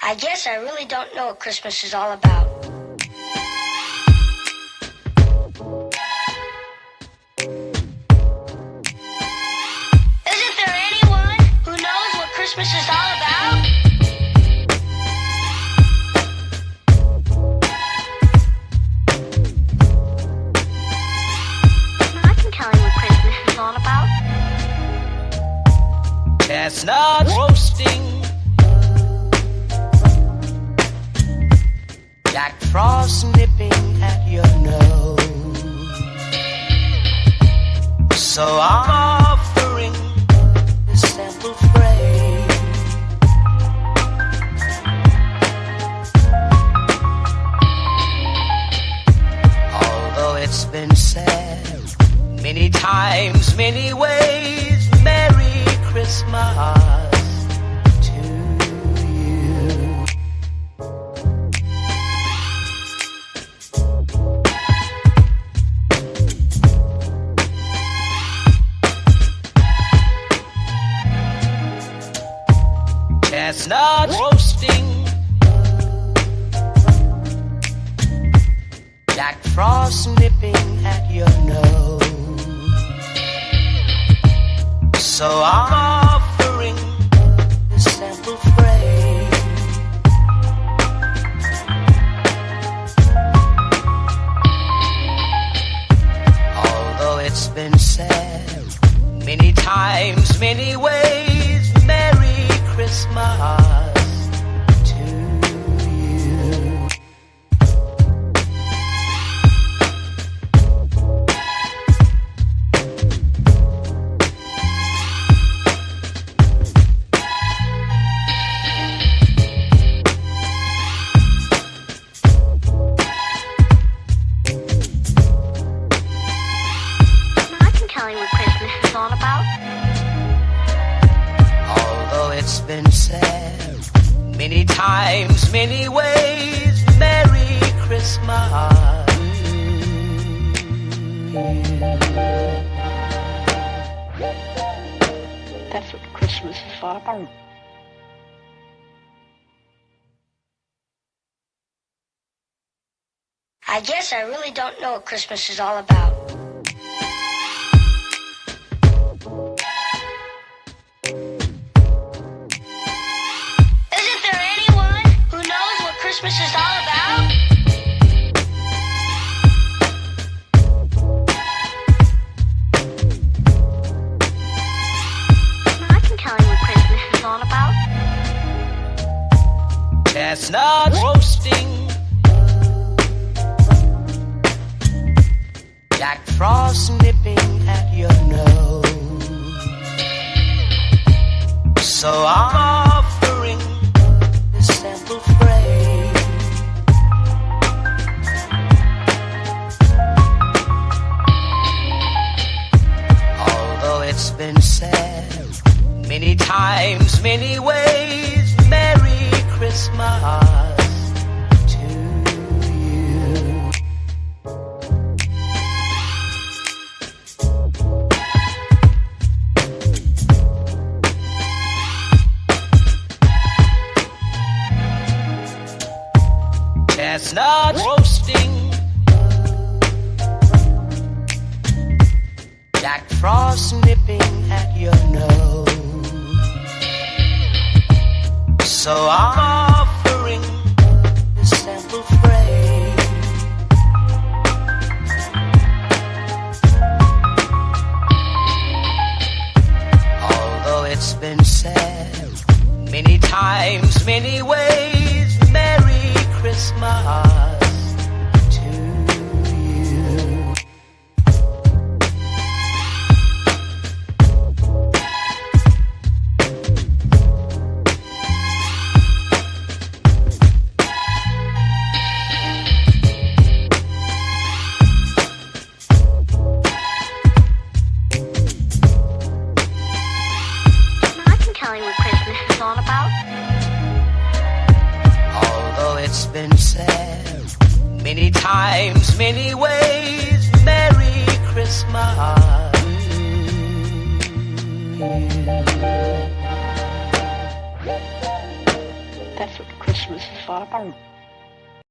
I guess I really don't know what Christmas is all about. Isn't there anyone who knows what Christmas is all about? I can tell you what Christmas is all about. Chestnuts roasting, Jack Frost nipping at your nose. So I'm offering this simple phrase. Although it's been said many times, many ways, Merry Christmas to you. Chestnut roasting, Jack Frost nipping at your nose. So I'm offering this simple phrase. Although it's been said many times, many ways, Merry Christmas to you. I can tell you what Christmas is all about. Although it's been said many times, many ways, Merry Christmas. That's what Christmas is all about. I guess I really don't know what Christmas is all about. Isn't there anyone who knows what Christmas is all about? I can tell you what Christmas is all about. Chestnut roasting, Jack Frost nipping at your nose. So I'm offering this simple phrase. Although it's been said many times, many ways, Merry Christmas to you. Chestnut roasting, Jack Frost nipping at your nose. So I'm offering this simple phrase. Although it's been said many times, many ways, Merry Christmas to you. I can tell you what Christmas is all about. Although it's been said many times, many ways, Merry Christmas. That's what Christmas is all about.